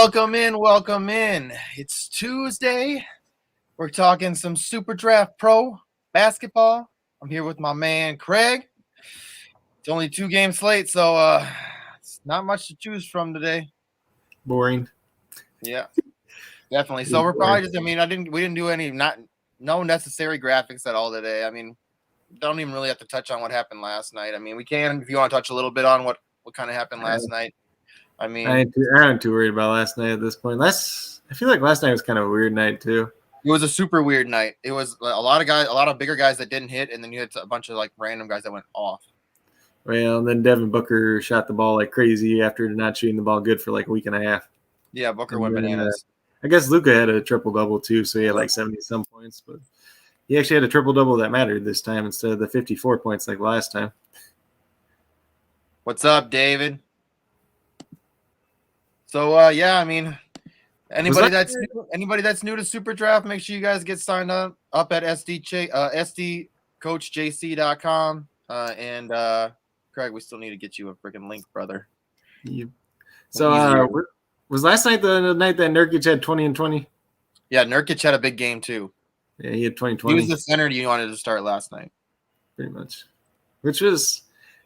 Welcome in, welcome in. It's Tuesday. We're talking some SuperDraft Pro basketball. I'm here with my man Craig. It's only 2 game slate, so it's not much to choose from today. Boring. Yeah, definitely. So we're probably just, we didn't do no necessary graphics at all today. I mean, don't even really have to touch on what happened last night. I mean, we can if you want to touch a little bit on what kind of happened last night. I mean, I ain't too worried about last night at this point. I feel like last night was kind of a weird night too. It was a super weird night. It was a lot of bigger guys that didn't hit, and then you had a bunch of like random guys that went off. Well, and then Devin Booker shot the ball like crazy after not shooting the ball good for like a week and a half. Yeah, Booker went bananas. I guess Luka had a triple-double too, so he had like 70-some points, but he actually had a triple-double that mattered this time instead of the 54 points like last time. What's up, David? So, yeah, I mean, anybody that's new to SuperDraft, make sure you guys get signed up at sdcoachjc.com. And Craig, we still need to get you a freaking link, brother. Yep. So, was last night the night that Nurkic had 20 and 20? Yeah, Nurkic had a big game too. Yeah, he had 20-20. He was the center you wanted to start last night. Pretty much. Which was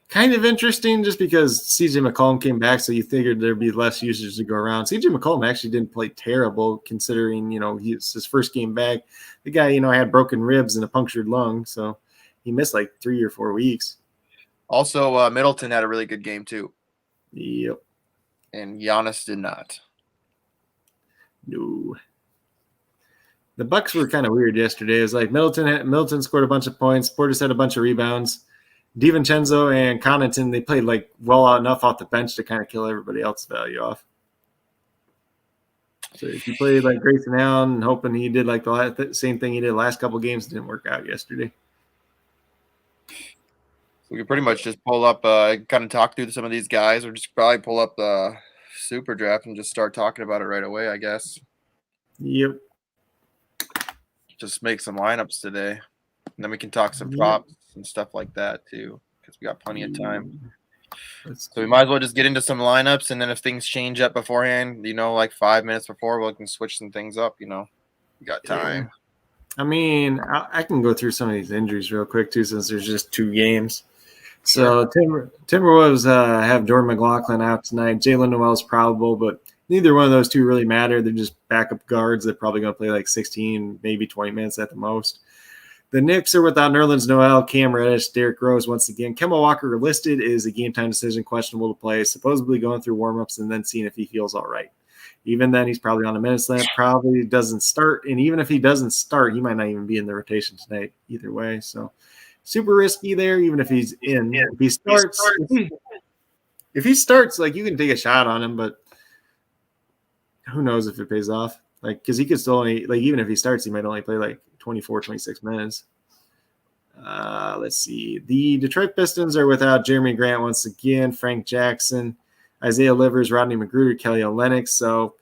kind of interesting just because CJ McCollum came back, so you figured there'd be less usage to go around. CJ McCollum actually didn't play terrible considering, it's his first game back. The guy, had broken ribs and a punctured lung, so he missed like 3 or 4 weeks. Also, Middleton had a really good game too. Yep. And Giannis did not. No. The Bucks were kind of weird yesterday. It was like Middleton scored a bunch of points. Portis had a bunch of rebounds. DiVincenzo and Connaughton, they played like well enough off the bench to kind of kill everybody else's value off. So if you played like Grayson Allen, hoping he did like the same thing he did the last couple games, didn't work out yesterday. So we can pretty much just pull up, kind of talk through some of these guys, or just probably pull up the Super Draft and just start talking about it right away, I guess. Yep. Just make some lineups today. And then we can talk some props and stuff like that too, because we got plenty of time. So we might as well just get into some lineups, and then if things change up beforehand, like 5 minutes before, we can switch some things up, We got time. I mean, I can go through some of these injuries real quick too, since there's just 2 games. So Timberwolves have Jordan McLaughlin out tonight. Jalen Noel's probable, but neither one of those 2 really matter. They're just backup guards. They're probably going to play like 16, maybe 20 minutes at the most. The Knicks are without Nerlens Noel, Cam Reddish, Derrick Rose once again. Kemba Walker listed is a game-time decision, questionable to play, supposedly going through warm-ups and then seeing if he feels all right. Even then, he's probably on a minutes limit, probably doesn't start. And even if he doesn't start, he might not even be in the rotation tonight either way. So super risky there, even if he's in. If he starts, like you can take a shot on him, but who knows if it pays off. Like, because he could still only, like, even if he starts, he might only play like 24, 26 minutes. Let's see. The Detroit Pistons are without Jeremy Grant once again, Frank Jackson, Isaiah Livers, Rodney McGruder, Kelly Olynyk. So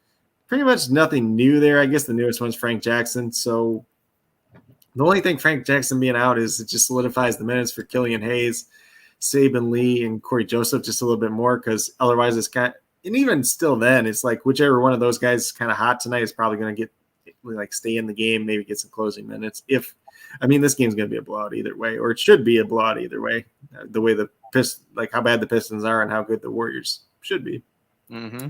pretty much nothing new there. I guess the newest one's Frank Jackson. So the only thing Frank Jackson being out is it just solidifies the minutes for Killian Hayes, Saban Lee, and Corey Joseph just a little bit more, because otherwise it's kind of, and even still then, it's like whichever one of those guys is kind of hot tonight is probably going to get like stay in the game, maybe get some closing minutes. This game's going to be a blowout either way, or it should be a blowout either way. The way how bad the Pistons are and how good the Warriors should be. Mm-hmm.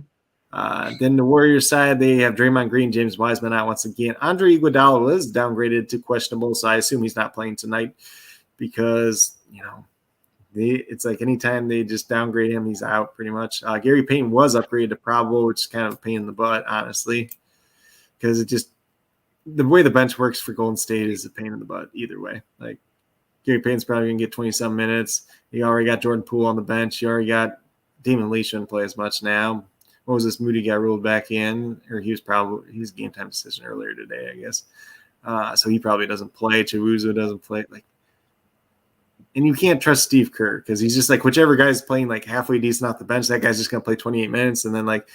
Then the Warriors side, they have Draymond Green, James Wiseman out once again. Andre Iguodala was downgraded to questionable, so I assume he's not playing tonight because it's like anytime they just downgrade him, he's out pretty much. Gary Payton was upgraded to probable, which is kind of a pain in the butt, honestly, because the way the bench works for Golden State is a pain in the butt either way. Like Gary Payton's probably going to get 20-some minutes. You already got Jordan Poole on the bench. You already got Damon Lee shouldn't play as much now. What was this? Moody got ruled back in, or he was game time decision earlier today, I guess. So he probably doesn't play. Chiwuzo doesn't play. And you can't trust Steve Kerr because he's just like whichever guy's playing like halfway decent off the bench, that guy's just going to play 28 minutes. And then like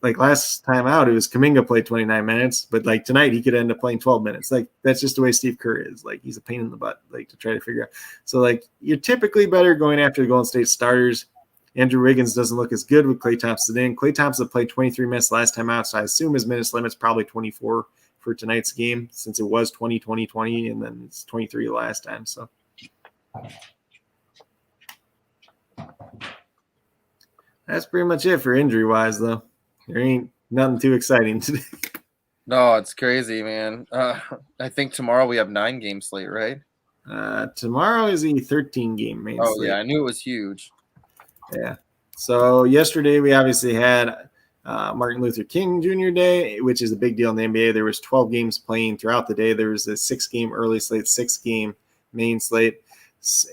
last time out, it was Kuminga played 29 minutes, but like tonight he could end up playing 12 minutes. Like that's just the way Steve Kerr is. Like he's a pain in the butt, like to try to figure out. So like you're typically better going after the Golden State starters. Andrew Wiggins doesn't look as good with Klay Thompson in. Klay Thompson played 23 minutes last time out, so I assume his minutes limit's probably 24 for tonight's game, since it was 20, 20, 20, and then it's 23 last time. So that's pretty much it for injury-wise, though. There ain't nothing too exciting today. No, it's crazy, man. I think tomorrow we have 9-game slate, right? Tomorrow is a 13-game main slate. Yeah, I knew it was huge. Yeah. So yesterday we obviously had Martin Luther King Jr. Day, which is a big deal in the NBA. There was 12 games playing throughout the day. There was a 6-game early slate, 6-game main slate,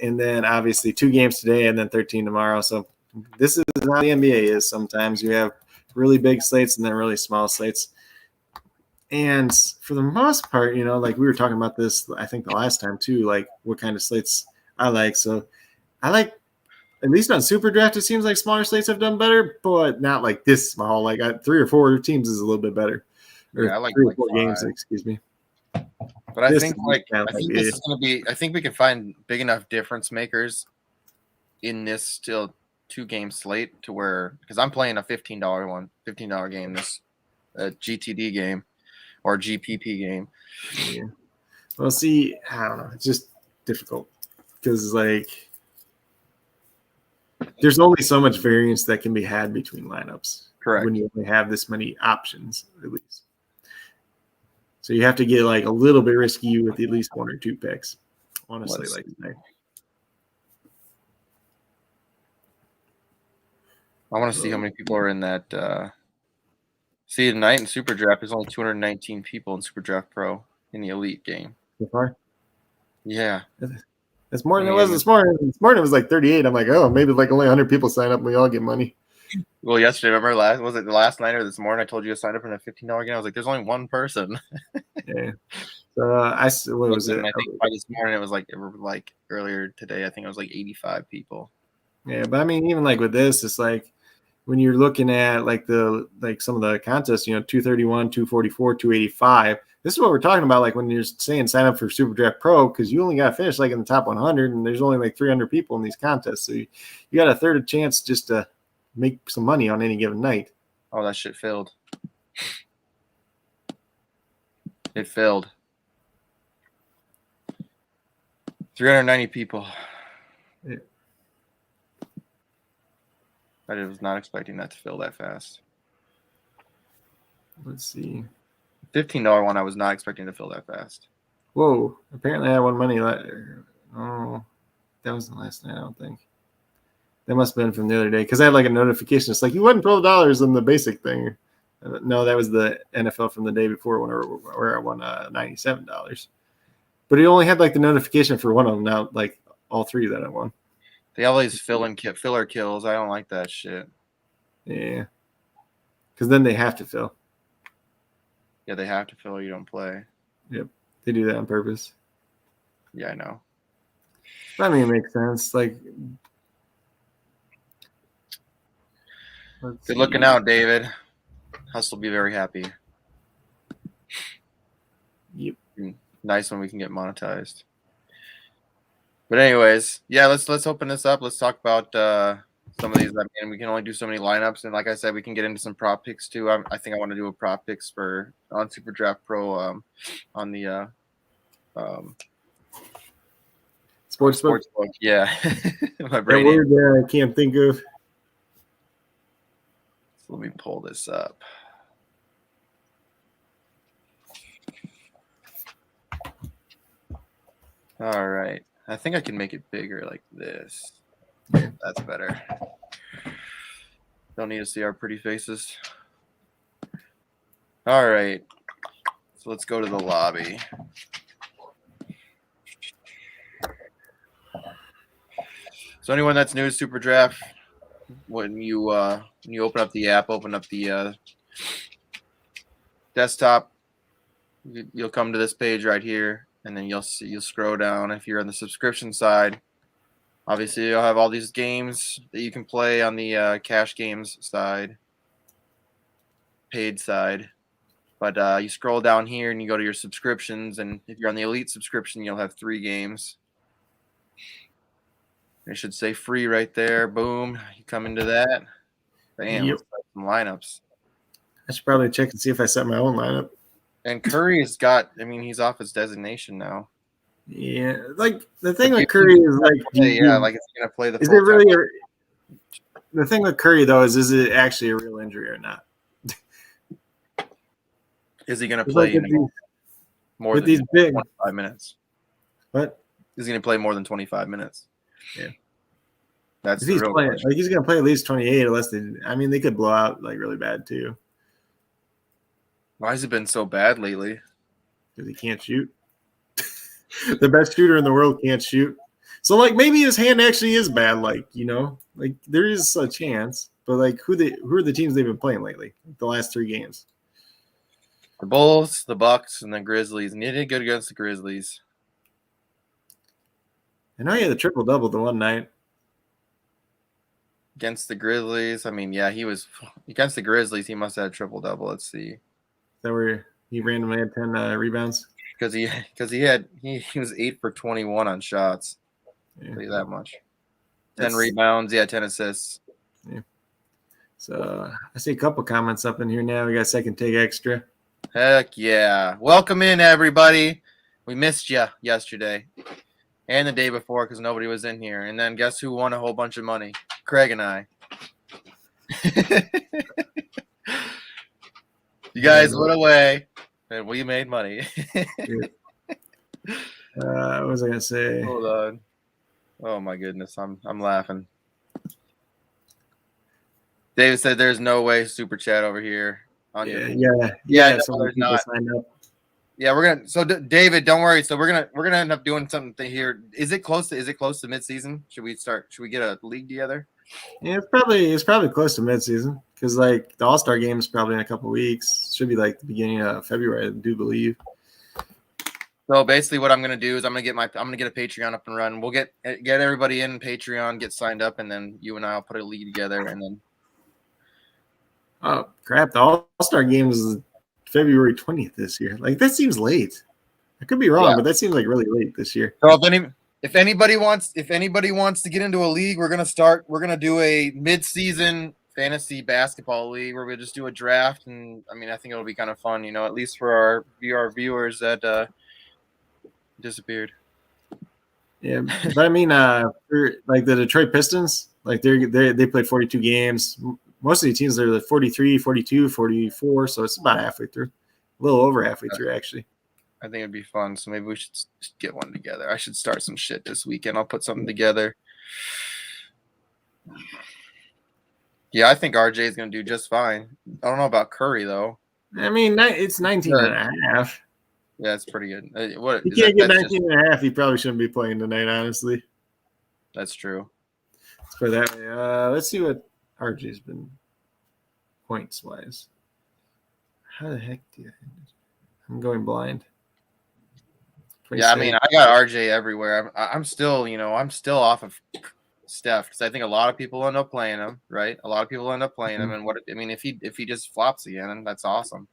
and then obviously 2 games today and then 13 tomorrow. So this is how the NBA is. Sometimes you have really big slates and then really small slates. And for the most part, you know, like we were talking about this, I think the last time too, like what kind of slates I like. So I like, at least on SuperDraft, it seems like smaller slates have done better, but not like this small. Like 3 or 4 teams is a little bit better. Or yeah, I like 3 or 4 5 games, excuse me. But I think this is going to be. I think we can find big enough difference makers in this still 2-game slate to where, because I'm playing a $15 game, this GTD game or GPP game. Yeah. Well, see, I don't know. It's just difficult because like there's only so much variance that can be had between lineups. Correct. When you only have this many options, at least. So you have to get like a little bit risky with at least 1 or 2 picks. Honestly, like today. I want to see how many people are in that. See, tonight in SuperDraft, there's only 219 people in SuperDraft Pro in the Elite game. So far? Yeah. It's more than it was this morning. This morning it was like 38. I'm like, oh, maybe like only 100 people sign up and we all get money. Well, yesterday, remember was it the last night or this morning? I told you to sign up in a $15 game. I was like, there's only 1 person. Yeah. So what was it? I think by this morning it was like earlier today. I think it was like 85 people. Yeah, but I mean, even like with this, it's like when you're looking at like some of the contests, you know, 231, 244, 285. This is what we're talking about. Like when you're saying sign up for SuperDraft Pro, because you only got to finish like in the top 100, and there's only like 300 people in these contests, so you got a third of chance just to make some money on any given night. Oh, that shit failed. It failed. 390 people. Yeah. I was not expecting that to fill that fast. Let's see. $15 one, I was not expecting to fill that fast. Whoa! Apparently, I won money. Oh, that wasn't last night. I don't think. That must have been from the other day because I had like a notification. It's like you won $12 in the basic thing. No, that was the NFL from the day before where I won $97. But it only had like the notification for one of them. Now, like all 3 that I won. They always filler kills. I don't like that shit. Yeah, because then they have to fill. Yeah, they have to fill or you don't play. Yep, they do that on purpose. Yeah, I know. I mean, it makes sense. Like, good looking out, David. Hustle will be very happy. Yep. Nice when we can get monetized. But anyways, yeah, let's open this up. Let's talk about some of these. I mean, we can only do so many lineups, and like I said, we can get into some prop picks too. I think I want to do a prop picks on SuperDraft Pro on the Sportsbook. Yeah, my brain. That word I can't think of. So let me pull this up. All right. I think I can make it bigger like this. That's better. Don't need to see our pretty faces. All right. So let's go to the lobby. So anyone that's new to SuperDraft, when you open up the app, open up the desktop, you'll come to this page right here. And then you'll scroll down. If you're on the subscription side, obviously you'll have all these games that you can play on the cash games side, paid side. But you scroll down here and you go to your subscriptions. And if you're on the Elite subscription, you'll have 3 games. It should say free right there. Boom. You come into that. Bam. Yep. Let's start some lineups. I should probably check and see if I set my own lineup. And Curry's got, I mean, he's off his designation now. Yeah, like the thing with Curry is like, like it's gonna play the. Is it really? The thing with Curry though is it actually a real injury or not? Is he gonna play more than 25 minutes? What? Is he gonna play more than 25 minutes? Yeah, that's he's playing. Like he's gonna play at least 28, unless they. I mean, they could blow out like really bad too. Why has it been so bad lately? Because he can't shoot. The best shooter in the world can't shoot. So like maybe his hand actually is bad. Like like there is a chance. But like who are the teams they've been playing lately? The last 3 games. The Bulls, the Bucks, and the Grizzlies. And he did good against the Grizzlies. I know he had a triple-double the one night. Against the Grizzlies. I mean, yeah, he was against the Grizzlies. He must have had a triple-double. Let's see. That where he randomly had 10 rebounds. Because he was 8 for 21 on shots. Yeah. Tell you that much. 10 rebounds, 10 assists. Yeah. So I see a couple comments up in here now. We got second take extra. Heck yeah. Welcome in, everybody. We missed you yesterday and the day before because nobody was in here. And then guess who won a whole bunch of money? Craig and I. You guys went away, and we made money. What was I gonna say? Hold on. Oh my goodness, I'm laughing. David said, "There's no way super chat over here." On yeah. So there's not. Signed up. Yeah, we're gonna. So David, don't worry. So we're gonna end up doing something here. Is it close to midseason? Should we get a league together? Yeah, it's probably close to midseason because like the All-Star game is probably in a couple weeks. Should be like the beginning of February, I do believe. So basically, what I'm gonna do is I'm gonna get a Patreon up and run. We'll get everybody in Patreon, get signed up, and then you and I'll put a league together, and then. Oh crap! The All-Star game is February 20th this year. Like that seems late. I could be wrong, but that seems like really late this year. So if anybody wants to get into a league, we're gonna do a mid-season fantasy basketball league where we just do a draft, and I mean I think it'll be kind of fun, at least for our viewers that disappeared. Yeah, but I mean, for like the Detroit Pistons, like they played 42 games. Most of the teams are 43, 42, 44, so it's about halfway through, a little over halfway through actually. I think it'd be fun, so maybe we should get one together. I should start some shit this weekend. I'll put something together. Yeah, I think RJ is going to do just fine. I don't know about Curry, though. I mean, it's 19 and a half. Yeah, it's pretty good. He can't get 19 and a half. He probably shouldn't be playing tonight, honestly. That's true. Let's put it that way. Let's see what RJ's been points-wise. How the heck do you – I'm going blind. Yeah, I mean, I got RJ everywhere. I'm still, I'm still off of Steph because I think a lot of people end up playing him, right? A lot of people end up playing him, and if he just flops again, that's awesome.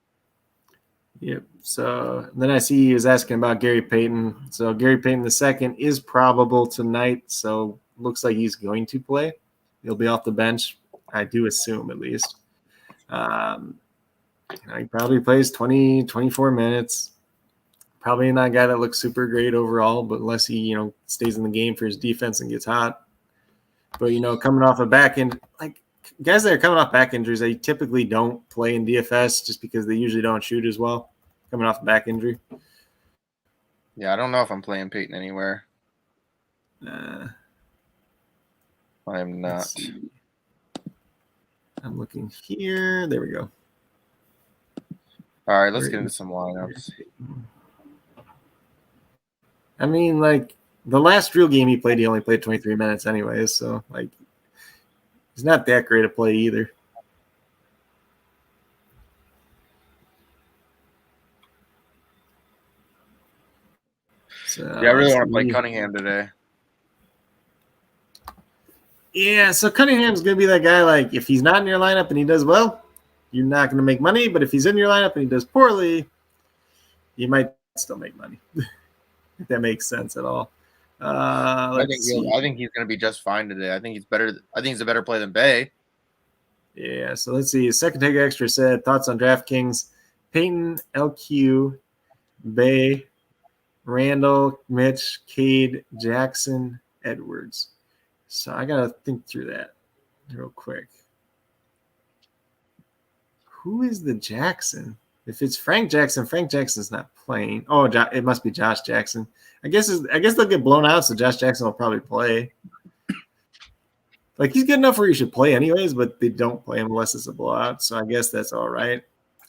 Yep. So then I see he was asking about Gary Payton. So Gary Payton II is probable tonight. So looks like he's going to play. He'll be off the bench, I do assume at least. He probably plays 20, 24 minutes. Probably not a guy that looks super great overall, but unless he, stays in the game for his defense and gets hot. But, coming off a back end, like guys that are coming off back injuries, they typically don't play in DFS just because they usually don't shoot as well coming off a back injury. Yeah, I don't know if I'm playing Peyton anywhere. I am not. I'm looking here. There we go. All right, let's get into some lineups. I mean, like, the last real game he played, he only played 23 minutes anyways, so, like, he's not that great a play either. So, yeah, I really want to play Cunningham today. Yeah, so Cunningham's going to be that guy, like, if he's not in your lineup and he does well, you're not going to make money, but if he's in your lineup and he does poorly, you might still make money. If that makes sense at all. Let's see. I think he's going to be just fine today. I think he's better. I think he's a better play than Bay. Yeah, so let's see. Second Take Extra said, thoughts on DraftKings. Peyton, LQ, Bay, Randall, Mitch, Cade, Jackson, Edwards. So I got to think through that real quick. Who is the Jackson? If it's Frank Jackson's not playing. Oh, it must be Josh Jackson. I guess they'll get blown out, so Josh Jackson will probably play. Like, he's good enough where you should play anyways, but they don't play him unless it's a blowout. So I guess that's all right.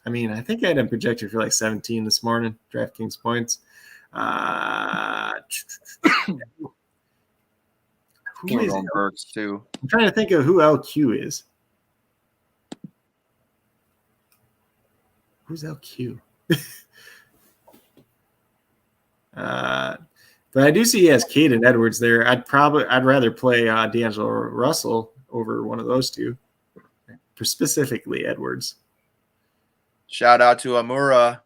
I mean, I think I had him projected for like 17 this morning, DraftKings points. Who is Burks too? I'm trying to think of who LQ is. Who's LQ? But I do see he has Cade and Edwards there. I'd rather play D'Angelo Russell over one of those two, specifically Edwards. Shout out to Amura.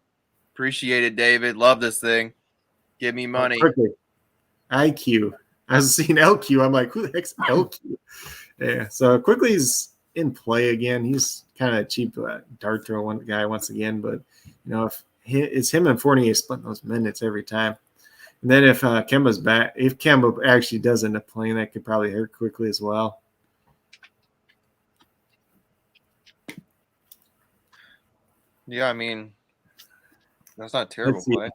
Appreciate it, David. Love this thing. Give me money. IQ. I was seeing LQ. I'm like, who the heck's LQ? Yeah. So Quickly's in play again. He's kind of cheap dart throw one guy once again, but if it's him and Fournier splitting those minutes every time. And then if Kemba's back, if Kemba actually does end up playing, that could probably hurt Quickly as well. Yeah, I mean, that's not a terrible play.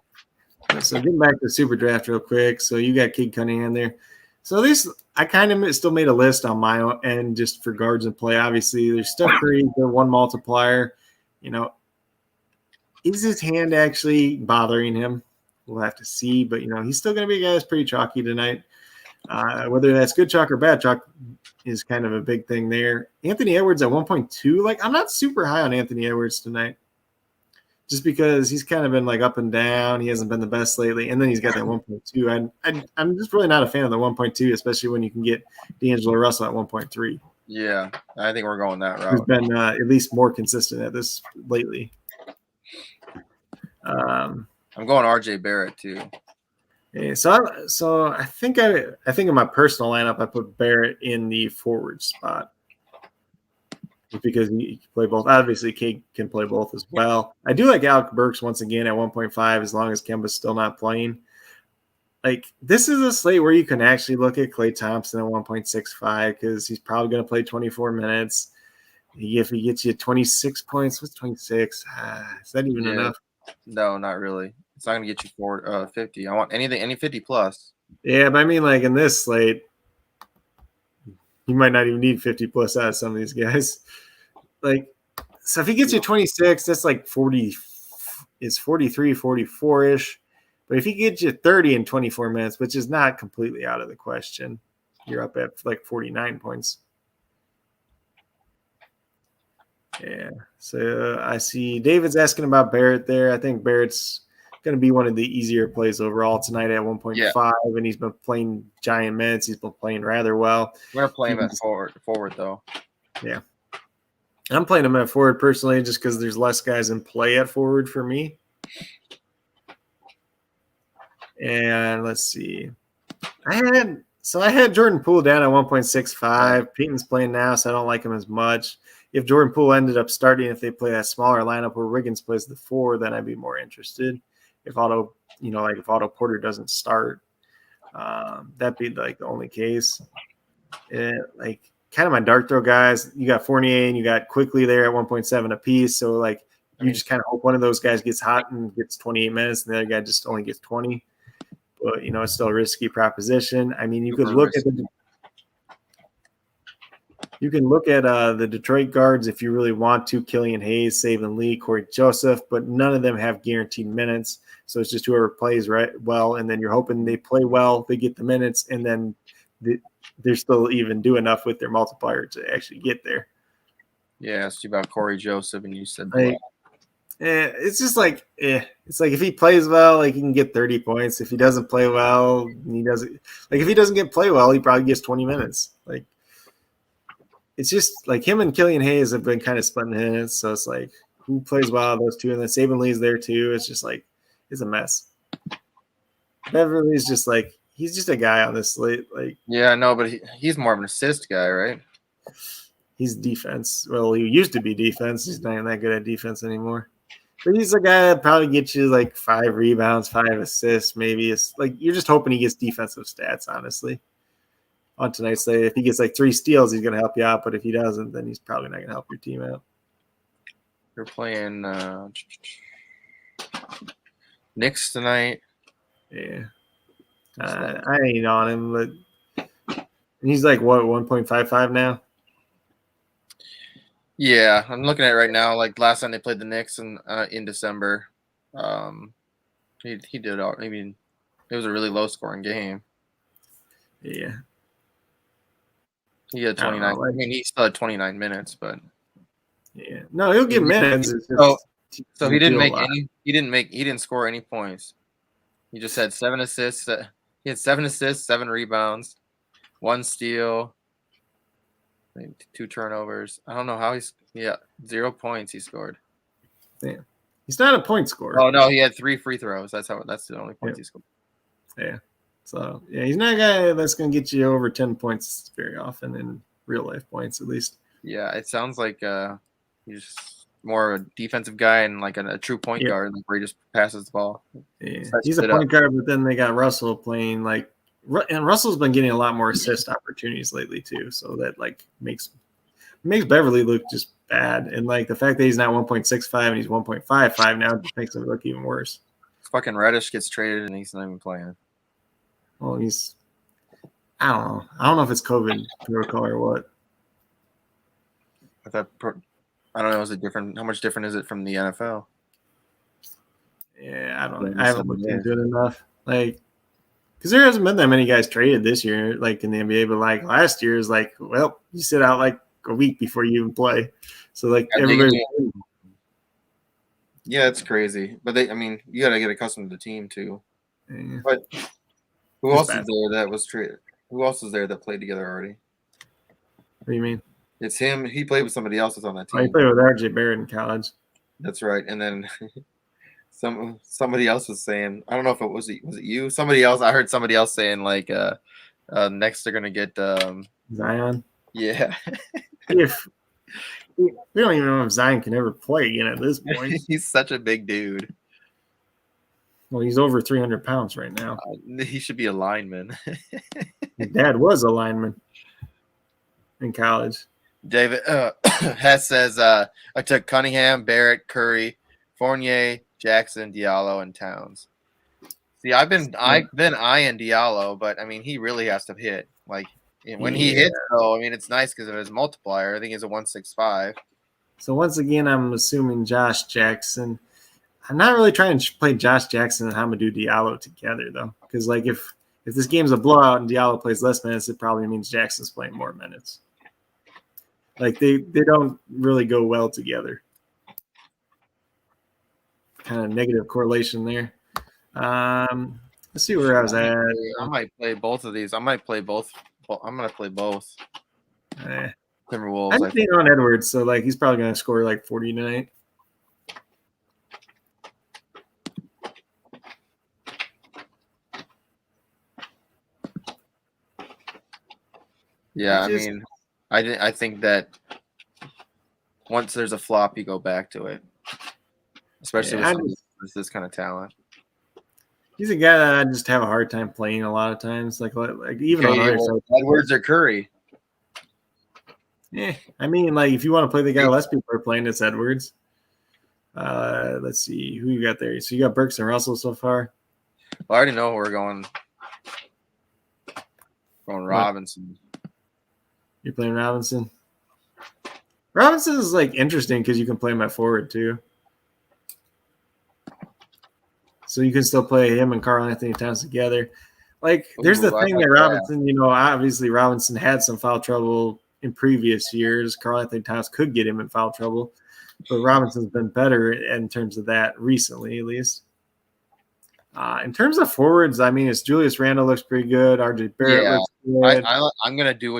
So getting back to SuperDraft real quick. So you got Kid Cunningham there. So I kind of still made a list on my end just for guards and play. Obviously, there's Steph Curry, the one multiplier. Is his hand actually bothering him? We'll have to see. But, he's still going to be a guy that's pretty chalky tonight. Whether that's good chalk or bad chalk is kind of a big thing there. Anthony Edwards at 1.2. Like, I'm not super high on Anthony Edwards tonight, just because he's kind of been like up and down. He hasn't been the best lately. And then he's got that 1.2. I'm just really not a fan of the 1.2, especially when you can get D'Angelo Russell at 1.3. Yeah, I think we're going that route. He's been at least more consistent at this lately. I'm going RJ Barrett too. Yeah, so I think in my personal lineup I put Barrett in the forward spot, because he can play both. Obviously, Cade can play both as well. I do like Alec Burks once again at 1.5, as long as Kemba's still not playing. Like, this is a slate where you can actually look at Klay Thompson at 1.65, because he's probably going to play 24 minutes. If he gets you 26 points, what's 26? Is that even enough? No, not really. It's not going to get you 50. I want any 50 plus. Yeah, but I mean, like in this slate, you might not even need 50 plus out of some of these guys. Like, so if he gets you 26, that's like 40. It's 43, 44-ish. But if he gets you 30 in 24 minutes, which is not completely out of the question, you're up at like 49 points. Yeah. So I see David's asking about Barrett there. I think Barrett's going to be one of the easier plays overall tonight at 1.5, and he's been playing giant minutes. He's been playing rather well. We're going to play him at forward though. Yeah. I'm playing him at forward personally, just because there's less guys in play at forward for me. And let's see. I had Jordan Poole down at 1.65. Peyton's playing now, so I don't like him as much. If Jordan Poole ended up starting, if they play that smaller lineup where Wiggins plays the 4, then I'd be more interested. If Otto Porter doesn't start, that'd be like the only case. Like, kind of my dart throw guys, you got Fournier and you got Quickly there at 1.7 apiece. So like, you just kind of hope one of those guys gets hot and gets 28 minutes, and the other guy just only gets 20. But it's still a risky proposition. I mean, you could look at the Detroit guards if you really want to. Killian Hayes, Saban Lee, Corey Joseph, but none of them have guaranteed minutes. So it's just whoever plays well, and then you're hoping they play well, they get the minutes, and then they're still even do enough with their multiplier to actually get there. Yeah, it's about Corey Joseph, and you said it's just like, it's like if he plays well, like he can get 30 points. If he doesn't play well, if he doesn't play well, he probably gets 20 minutes. Like, it's just like him and Killian Hayes have been kind of splitting minutes. So it's like, who plays well, those two, and then Saban Lee's there too. It's just like, it's a mess. Beverly's just like, he's just a guy on this slate. Like, yeah, no, but he's more of an assist guy, right? he's defense. Well, he used to be defense. He's not that good at defense anymore. But he's a guy that probably gets you like 5 rebounds, 5 assists, maybe. It's like you're just hoping he gets defensive stats, honestly. On tonight's slate, if he gets like 3 steals, he's going to help you out. But if he doesn't, then he's probably not going to help your team out. You're playing Knicks tonight. Yeah. I ain't on him, but he's like, what, 1.55 now? Yeah, I'm looking at it right now. Like last time they played the Knicks in December, he did all. I mean, it was a really low scoring game. Yeah, he had 29. I mean, he still had 29 minutes, but yeah, no, he'll get minutes. So he didn't make any. He didn't score any points. He just had 7 assists. He had 7 assists, 7 rebounds, 1 steal. 2 turnovers. I don't know how 0 points he scored. Yeah, he's not a point scorer. Oh no, he had 3 free throws. That's the only points he scored. Yeah. So yeah, he's not a guy that's gonna get you over 10 points very often in real life points, at least. Yeah, it sounds like he's more of a defensive guy and like a true point guard, like where he just passes the ball. Yeah, he's a point guard, but then they got Russell playing like. And Russell's been getting a lot more assist opportunities lately too, so that like makes Beverly look just bad. And like the fact that he's not 1.65 and he's 1.55 now just makes him look even worse. Fucking Reddish gets traded and he's not even playing. Well, I don't know if it's COVID protocol or what. I don't know. Is it different? How much different is it from the NFL? Yeah, I haven't looked into it enough. Like. Because there hasn't been that many guys traded this year, like in the NBA, but like last year is like, well, you sit out like a week before you even play. So like everybody. Yeah, it's crazy. But you got to get accustomed to the team too. Yeah. But who else is there that was traded? Who else is there that played together already? What do you mean? It's him. He played with somebody else that's on that team. Oh, he played with RJ Barrett in college. That's right. And then somebody else was saying, I don't know if it was it you? Somebody else. I heard somebody else saying like next they're gonna get Zion. Yeah. If we don't even know if Zion can ever play again at this point. He's such a big dude. Well, he's over 300 pounds right now. He should be a lineman. His dad was a lineman in college. David Hess says I took Cunningham, Barrett, Curry, Fournier, Jackson, Diallo, and Towns. See, I've been eyeing Diallo, but I mean, he really has to hit. Like when he hits, though, I mean, it's nice because of his multiplier. I think he's a 165. So once again, I'm assuming Josh Jackson. I'm not really trying to play Josh Jackson and Hamidou Diallo together though, because like if this game's a blowout and Diallo plays less minutes, it probably means Jackson's playing more minutes. Like they don't really go well together. Kind of negative correlation there. Let's see where I was at. I might play both of these. I might play both. I'm gonna play both. Timberwolves. I'm thinking on Edwards, so like he's probably gonna score like 40 tonight. Yeah, I think that once there's a flop, you go back to it, especially with this kind of talent. He's a guy that I just have a hard time playing a lot of times. Like even on other sides. Edwards or Curry. Yeah, I mean, like if you want to play the guy less people are playing, it's Edwards. Let's see who you got there. So you got Burks and Russell so far. Well, I already know we're going. Going Robinson. You're playing Robinson. Robinson is like interesting because you can play him at forward too. So you can still play him and Karl Anthony Towns together. Like, there's the thing that Robinson, obviously Robinson had some foul trouble in previous years. Karl Anthony Towns could get him in foul trouble, but Robinson's been better in terms of that recently, at least. In terms of forwards, I mean, it's Julius Randle looks pretty good. RJ Barrett looks good. I'm gonna do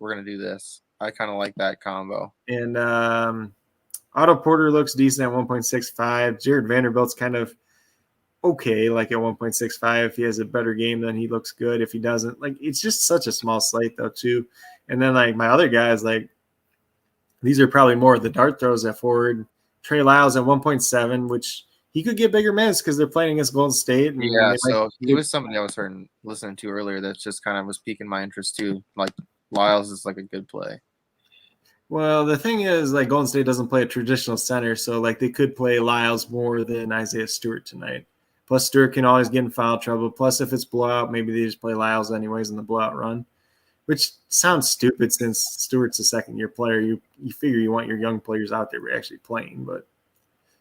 we're gonna do this. I kind of like that combo. And Otto Porter looks decent at 1.65. Jared Vanderbilt's kind of okay, like at 1.65. If he has a better game, then he looks good. If he doesn't, like it's just such a small slate though too. And then like my other guys, like these are probably more of the dart throws at forward. Trey Lyles at 1.7, which he could get bigger minutes because they're playing against Golden State. And Yeah, so he was somebody I was listening to earlier that just kind of was piquing my interest too. Like Lyles is like a good play. Well, the thing is, like Golden State doesn't play a traditional center, so like they could play Lyles more than Isaiah Stewart tonight. Plus, Stewart can always get in foul trouble. Plus, if it's blowout, maybe they just play Lyles anyways in the blowout run, which sounds stupid since Stewart's a second-year player. You figure you want your young players out there actually playing, but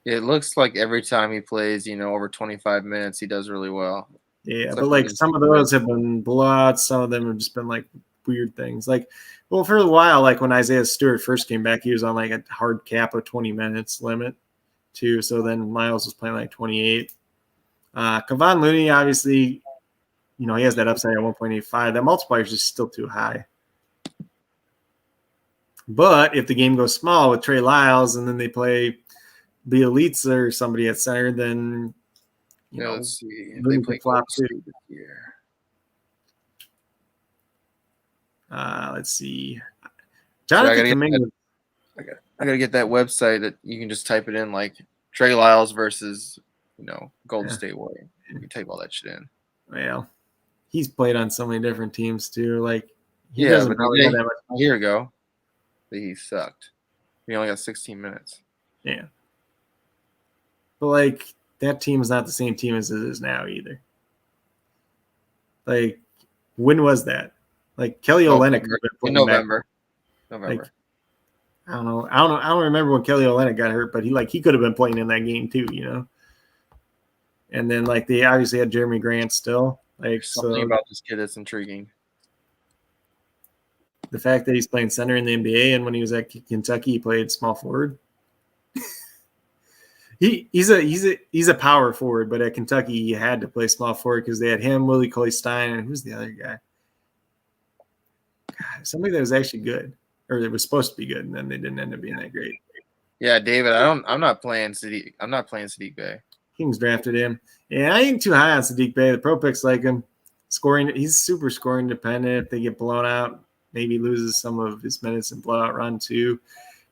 it looks like every time he plays, over 25 minutes, he does really well. Yeah, but like some of those have been blowouts. Some of them have just been like weird things. Like, well, for a while, like when Isaiah Stewart first came back, he was on like a hard cap of 20 minutes limit too. So then Miles was playing like 28. Kevon Looney, obviously, he has that upside at 1.85. That multiplier is just still too high. But if the game goes small with Trey Lyles and then they play Bielitsa or somebody at center, then let's see. If Looney they play flop too. Here. Let's see. Jonathan Kuminga. I gotta get that website that you can just type it in, like Trey Lyles versus Golden State Warriors. You can type all that shit in. Well, he's played on so many different teams too. Like he Yeah, doesn't but really have that much. Here we go. He sucked. He only got 16 minutes. Yeah, but like that team's not the same team as it is now either. Like, when was that? Like Kelly Olynyk in November. Like, I don't know. I don't remember when Kelly Olynyk got hurt, but he could have been playing in that game too, And then like they obviously had Jeremy Grant still. Like something about this kid that's intriguing. The fact that he's playing center in the NBA, and when he was at Kentucky, he played small forward. He's a power forward, but at Kentucky he had to play small forward because they had him, Willie Cauley-Stein, and who's the other guy? God, somebody that was actually good, or it was supposed to be good, and then they didn't end up being that great. Yeah, David, I'm not playing Sadiq. I'm not playing Sadiq Bey. Kings drafted him. Yeah, I ain't too high on Sadiq Bey. The pro picks like him. Scoring, he's super scoring dependent. If they get blown out, maybe loses some of his minutes in blowout run too.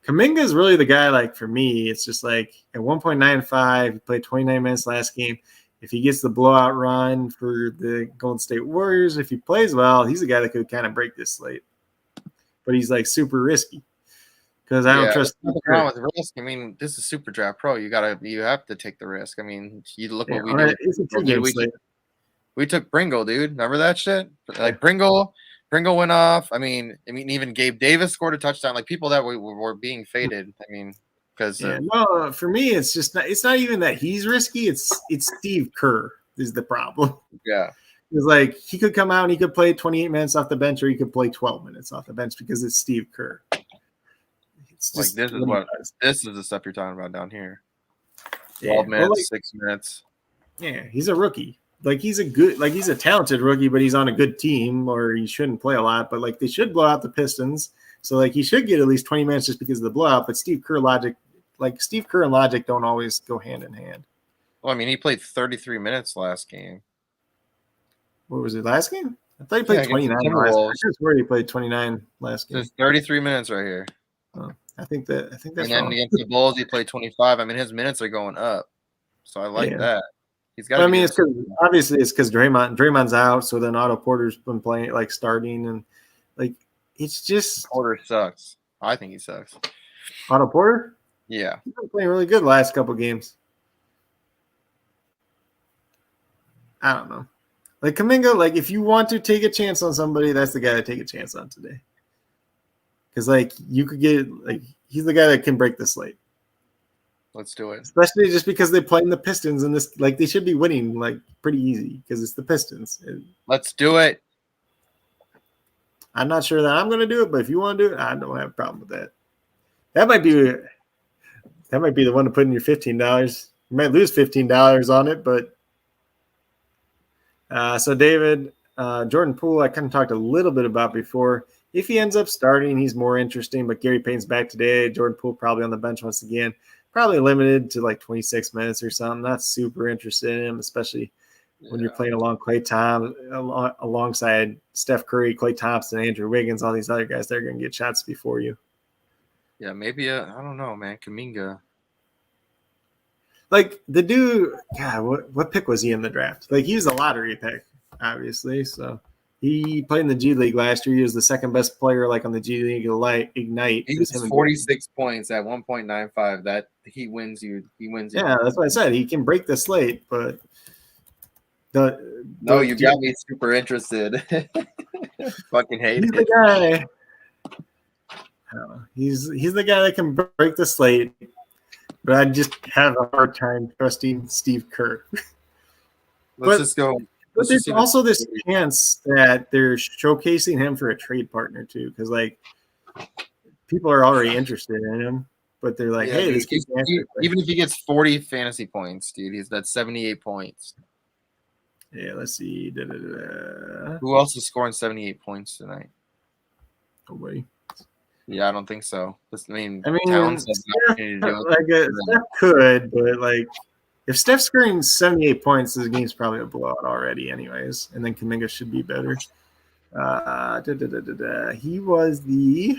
Kuminga is really the guy, like, for me. It's just like at 1.95, he played 29 minutes last game. If he gets the blowout run for the Golden State Warriors, if he plays well, he's a guy that could kind of break this slate. But he's like super risky because I don't trust. What's wrong with risk? I mean, this is SuperDraft Pro. You have to take the risk. I mean, you look what we did. It's a 2-game slate. We took Pringle, dude. Remember that shit? Like Pringle went off. I mean, even Gabe Davis scored a touchdown. Like people that were being faded. I mean, because well, for me, it's just not. It's not even that he's risky. It's Steve Kerr is the problem. Yeah, it's like he could come out and he could play 28 minutes off the bench, or he could play 12 minutes off the bench because it's Steve Kerr. It's just like this is the stuff you're talking about down here. 12 minutes, 6 minutes. Yeah, he's a rookie. Like he's a talented rookie, but he's on a good team, or he shouldn't play a lot. But like they should blow out the Pistons, so like he should get at least 20 minutes just because of the blowout. But Steve Kerr and logic don't always go hand in hand. Well, I mean, he played 33 minutes last game. What was it last game? I thought he played 29 last game. I just swear he played 29 last game. There's 33 minutes right here. Oh, I think that's and then wrong. Against the Bulls, he played 25. I mean, his minutes are going up, so I like that. He's got. I mean, it's because Draymond's out, so then Otto Porter's been playing, like starting, and like it's just Porter sucks. I think he sucks. Otto Porter? Yeah, he's been playing really good last couple games. I don't know. Like Kuminga, like if you want to take a chance on somebody, that's the guy to take a chance on today. Because like you could get he's the guy that can break the slate. Let's do it. Especially just because they play in the Pistons and this, like they should be winning like pretty easy because it's the Pistons. Let's do it. I'm not sure that I'm going to do it, but if you want to do it, I don't have a problem with that. That might be the one to put in your $15. You might lose $15 on it, but so David, Jordan Poole, I kind of talked a little bit about before. If he ends up starting, he's more interesting, but Gary Payton's back today. Jordan Poole probably on the bench once again. probably limited to like 26 minutes or something. Not super interested in him, especially when you're playing alongside Steph Curry, Klay Thompson, Andrew Wiggins, all these other guys. They're going to get shots before you. Yeah, maybe I don't know, man. Kuminga. Like the dude, God, what pick was he in the draft? Like he was a lottery pick, obviously. So he played in the G League last year. He was the second best player, like on the G League Ignite. He was 46 points at 1.95. That he wins you. Yeah, that's what I said. He can break the slate, but you got me super interested. Fucking hate he's it. The guy. He's the guy that can break the slate, but I just have a hard time trusting Steve Kerr. Let's just go. But there's also this chance that they're showcasing him for a trade partner too, because like people are already interested in him, but they're like, "Hey, this kid's even if he gets 40 fantasy points, dude, that's 78 points." Yeah, let's see. Who else is scoring 78 points tonight? Nobody. Yeah, I don't think so. I mean Towns Steph could, but like if Steph's scoring 78 points, this game's probably a blowout already, anyways. And then Kuminga should be better. He was the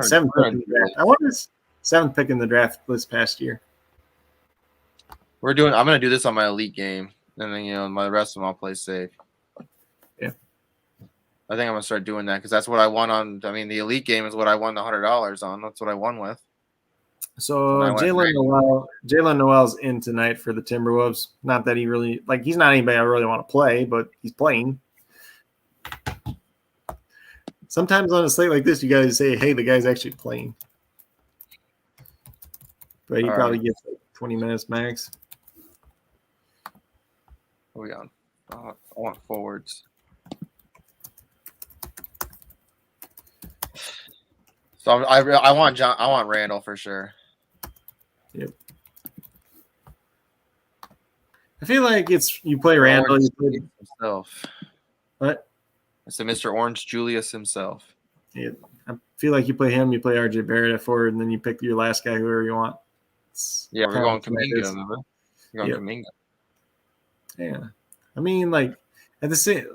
seventh pick in the draft. I was 7th pick in the draft this past year. I'm gonna do this on my elite game, and then my rest of them I'll play safe. Yeah. I think I'm gonna start doing that because that's what I won on. I mean, the elite game is what I won the $100 on. That's what I won with. So Jalen Noel's in tonight for the Timberwolves. Not that he really he's not anybody I really want to play, but he's playing. Sometimes on a slate like this, you got to say, "Hey, the guy's actually playing." But he probably gets 20 minutes max. What are we on? I want forwards. So I want Randall for sure. Yep. I feel like you play Randall. You play himself. What? It's a Mr. Orange Julius himself. Yeah, I feel like you play him. You play RJ Barrett at forward, and then you pick your last guy, whoever you want. We're going Kuminga. Remember? We're going Kuminga. Yeah, I mean, at the same,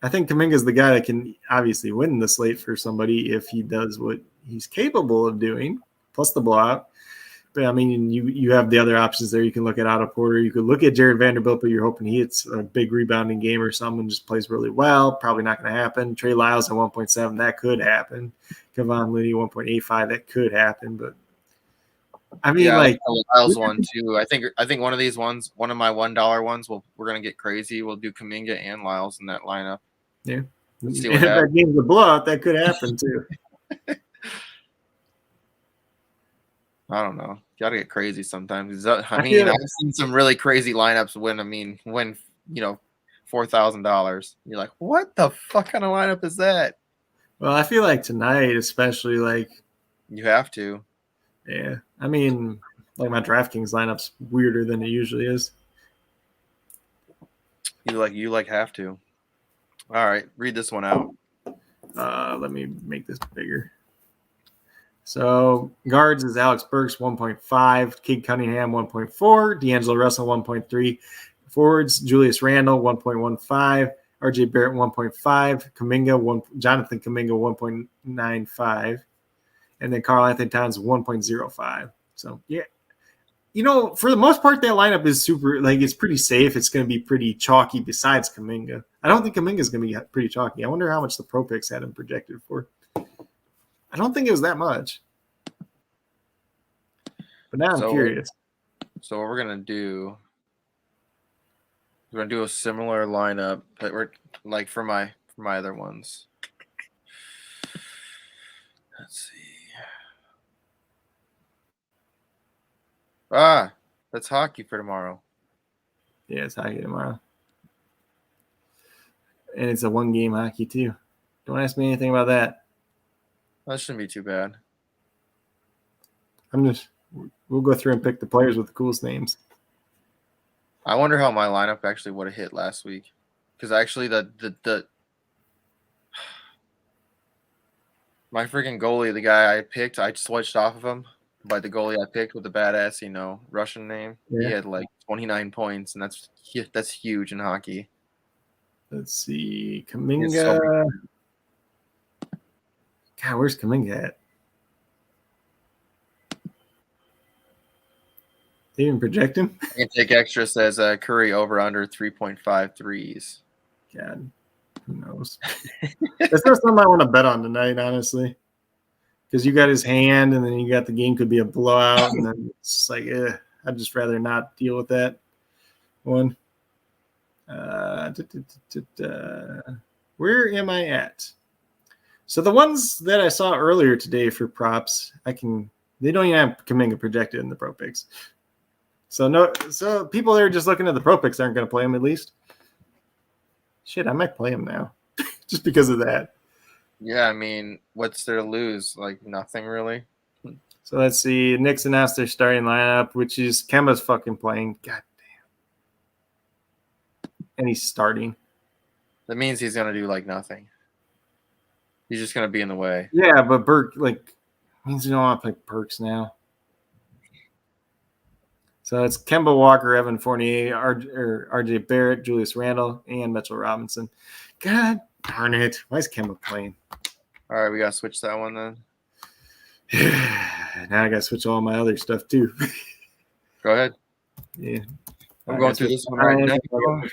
I think Kuminga's the guy that can obviously win the slate for somebody if he does what he's capable of doing, plus the blowout. But I mean, you have the other options there. You can look at Otto Porter. You could look at Jared Vanderbilt, but you're hoping he hits a big rebounding game or something, just plays really well. Probably not going to happen. Trey Lyles at 1.7, that could happen. Kevon Looney 1.85, that could happen. But I mean, Lyles one too. I think one of these ones, one of my $1 ones, we're gonna get crazy. We'll do Kuminga and Lyles in that lineup. Yeah, if that game's a blowout, that could happen too. I don't know. Got to get crazy sometimes. I mean, I've seen some really crazy lineups win $4,000. You're like, what the fuck kind of lineup is that? Well, I feel like tonight, especially you have to. Yeah, I mean, my DraftKings lineup's weirder than it usually is. You have to. All right, read this one out. Let me make this bigger. So guards is Alex Burks 1.5, Cade Cunningham 1.4, D'Angelo Russell 1.3, forwards Julius Randle 1.15, RJ Barrett 1.5, Jonathan Kuminga 1.95, and then Karl Anthony Towns 1.05. So yeah, for the most part, that lineup is super. It's pretty safe. It's going to be pretty chalky. Besides Kuminga, I don't think Kuminga is going to be pretty chalky. I wonder how much the Pro Picks had him projected for. I don't think it was that much. But now I'm curious. So what we're going to do a similar lineup, but we're for my other ones. Let's see. That's hockey for tomorrow. Yeah, it's hockey tomorrow. And it's a 1-game hockey too. Don't ask me anything about that. That shouldn't be too bad. We'll go through and pick the players with the coolest names. I wonder how my lineup actually would have hit last week. Because actually my freaking goalie, the guy I picked, I switched off of him. by the goalie I picked with the badass, Russian name. Yeah. He had like 29 points, and that's huge in hockey. Let's see. He has Kaminga. so many- God, where's Kaminga at? They even project him? I can take extra, says Curry over under 3.5 threes. God, who knows? That's not something I want to bet on tonight, honestly. Because you got his hand, and then you got the game could be a blowout, and then it's like, I'd just rather not deal with that one. Where am I at? So the ones that I saw earlier today for props, they don't even have Kaminga projected in the pro picks. So people that are just looking at the pro picks aren't going to play him at least. Shit, I might play him now just because of that. Yeah, I mean, what's there to lose? Like nothing really. So let's see. Knicks announced their starting lineup, which is Kemba's fucking playing. God damn. And he's starting. That means he's gonna do like nothing. He's just gonna be in the way. Yeah, but Burke means you don't want to play Burks now. So it's Kemba Walker, Evan Fournier, RJ Barrett, Julius Randle, and Mitchell Robinson. God darn it. Why is Kemba playing? All right, we gotta switch that one then. Now I gotta switch all my other stuff too. Go ahead. Yeah. I'm going through this one right now.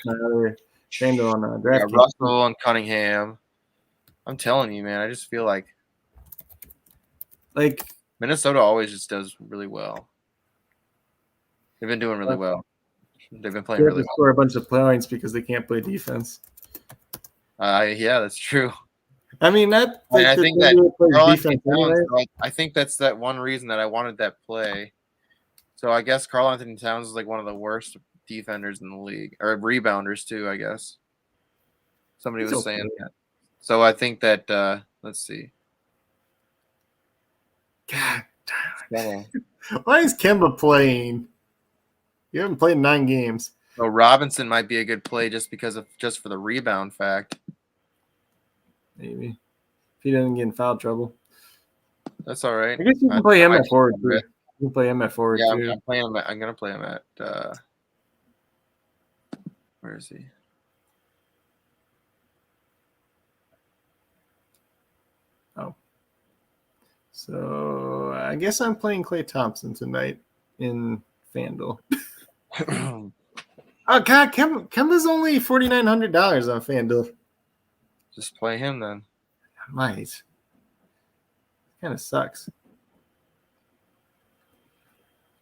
My other Randle on Yeah, draft. Russell and Cunningham. I'm telling you, man, I just feel like Minnesota always just does really well. They've been doing really well. They've been playing really well. Score a bunch of points because they can't play defense. Yeah, that's true. I mean, I think that's that one reason that I wanted that play. So I guess Karl Anthony Towns is like one of the worst defenders in the league, or rebounders too, I guess. Somebody was saying that. So I think that let's see. God damn. Why is Kemba playing? You haven't played 9 games. So Robinson might be a good play just for the rebound fact. Maybe. If he doesn't get in foul trouble. That's all right. I guess you can play him at forward too. You can play him at forward too. I'm gonna play him at where is he? Oh. So I guess I'm playing Klay Thompson tonight in FanDuel. Oh God, Kemba's only $4,900 on FanDuel. Just play him then. I might. Kind of sucks.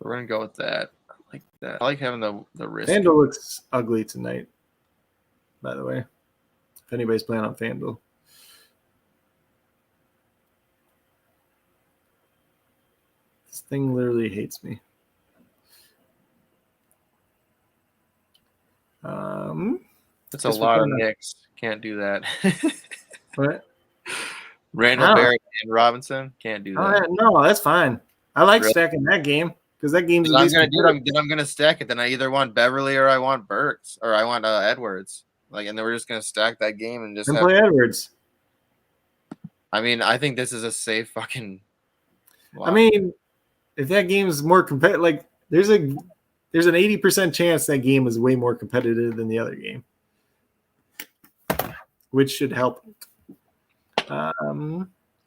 We're gonna go with that. I like that. I like having the risk. FanDuel looks ugly tonight, by the way. If anybody's playing on FanDuel. This thing literally hates me. That's a lot of Knicks. Can't do that. What? Randall Barrett and Robinson can't do that. No, that's fine. I like stacking that game because that game's. I'm gonna stack it. Then I either want Beverly or I want Burks or I want Edwards. And then we're just gonna stack that game and just play Edwards. I mean, I think this is a safe fucking. Wow. I mean, if that game's more competitive, there's an 80% chance that game is way more competitive than the other game, which should help. I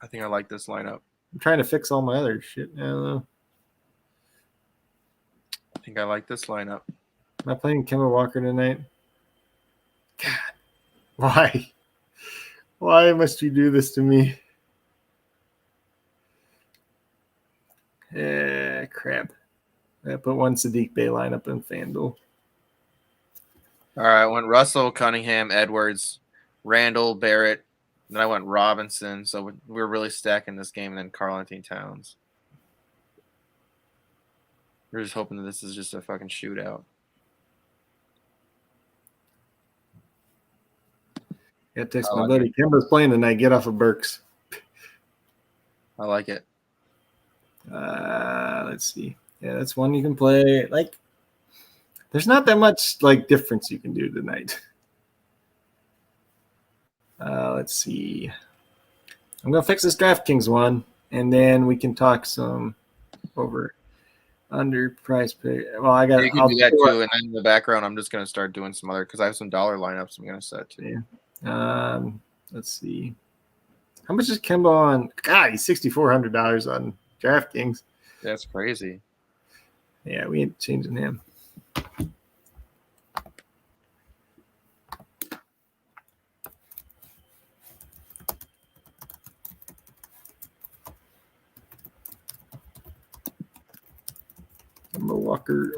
think I like this lineup. I'm trying to fix all my other shit. I don't know. I think I like this lineup. Am I playing Kemba Walker tonight? God, why? Why must you do this to me? Crap. I put one Sadiq Bey lineup in FanDuel. All right, I went Russell, Cunningham, Edwards, Randall, Barrett. Then I went Robinson. So we're really stacking this game, and then Karl Anthony Towns. We're just hoping that this is just a fucking shootout. Yeah, text my buddy. Kemba's playing tonight. Get off of Burks. I like it. Let's see. Yeah, that's one you can play. There's not that much difference you can do tonight. Let's see. I'm gonna fix this DraftKings one, and then we can talk some over under price pick. Well, I got. You can do that too, and then in the background, I'm just gonna start doing some other because I have some dollar lineups I'm gonna set too. Yeah. Let's see. How much is Kemba on? God, he's $6,400 on DraftKings. That's crazy. Yeah, we ain't changing him. Kemba Walker.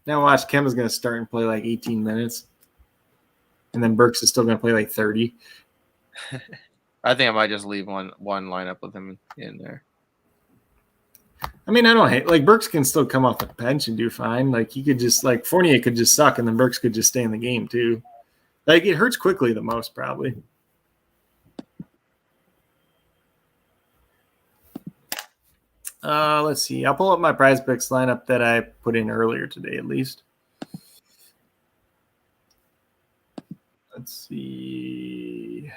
Now watch, Kemba's going to start and play like 18 minutes. And then Burks is still going to play like 30. I think I might just leave one lineup with him in there. I mean, I don't hate, like, Burks can still come off the bench and do fine. Like, he could just, like, Fournier could just suck, and then Burks could just stay in the game, too. Like, it hurts quickly the most, probably. Let's see. I'll pull up my prize picks lineup that I put in earlier today, at least. Let's see.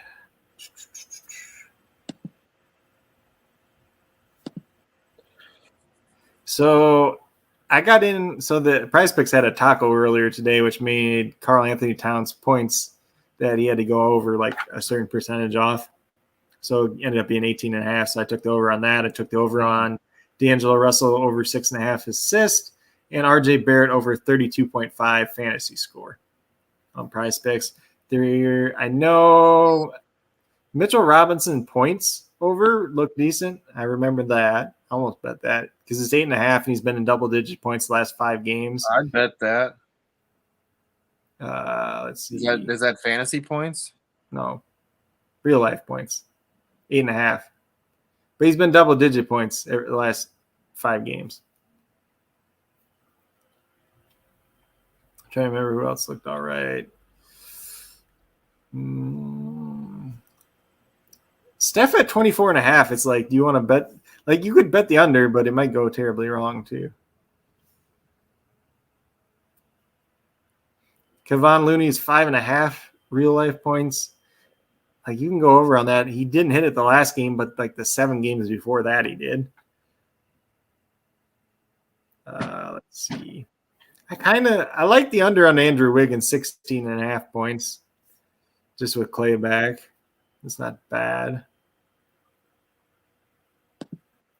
So I got in. So the prize picks had a taco earlier today, which made Karl Anthony Towns points that he had to go over like a certain percentage off. So it ended up being 18.5. So I took the over on that. I took the over on D'Angelo Russell over 6.5 assists and RJ Barrett over 32.5 fantasy score on prize picks. I know Mitchell Robinson points over looked decent. I remember that. I almost bet that because it's 8.5 and he's been in double-digit points the last 5 games. I'd bet that. Let's see. Is that fantasy points? No, real life points. 8.5. But he's been double-digit points the last 5 games. I'm trying to remember who else looked all right. Steph at 24.5. It's like, do you want to bet? Like, you could bet the under, but it might go terribly wrong too. Kevon Looney's 5.5 real life points. Like, you can go over on that. He didn't hit it the last game, but like the 7 games before that, he did. Let's see. I like the under on Andrew Wiggins, 16.5 points. Just with Clay back. It's not bad.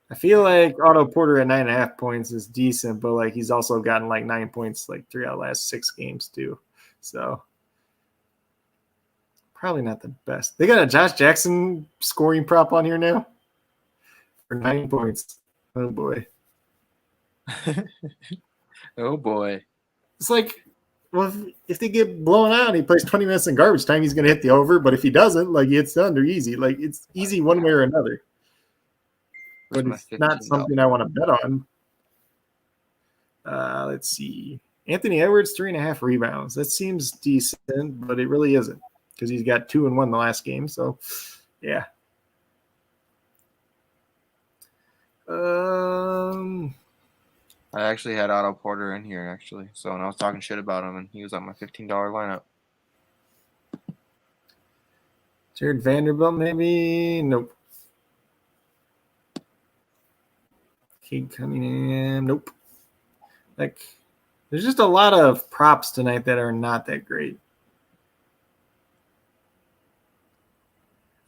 I feel like Otto Porter at 9.5 points is decent, but like he's also gotten like 9 points like 3 out of the last 6 games too. So probably not the best. They got a Josh Jackson scoring prop on here now for 9 points. Oh boy. Oh boy. It's like, well, if they get blown out and he plays 20 minutes in garbage time, he's going to hit the over. But if he doesn't, like, it's under easy. Like, it's easy one way or another. But it's not something I want to bet on. Let's see. Anthony Edwards, 3.5 rebounds. That seems decent, but it really isn't because he's got 2 and 1 the last game. So, yeah. I actually had Otto Porter in here, actually. So when I was talking shit about him, and he was on my $15 lineup. Jared Vanderbilt, maybe? Nope. Cade Cunningham, nope. Like, there's just a lot of props tonight that are not that great.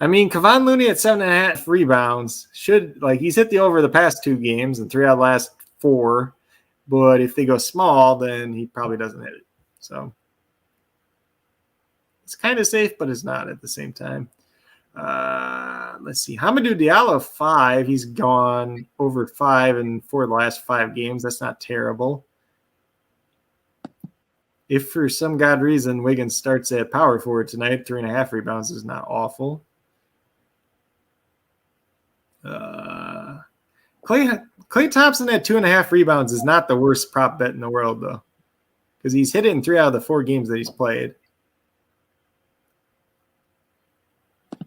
I mean, Kevon Looney at 7.5 rebounds should, like, he's hit the over the past 2 games and 3 out of the last 4. But if they go small, then he probably doesn't hit it. So it's kind of safe, but it's not at the same time. Let's see. Hamidou Diallo, 5. He's gone over 5 and 4 of the last 5 games. That's not terrible. If for some god reason Wiggins starts at power forward tonight, 3.5 rebounds is not awful. Klay Thompson at 2.5 rebounds is not the worst prop bet in the world, though, because he's hit it in 3 out of the 4 games that he's played.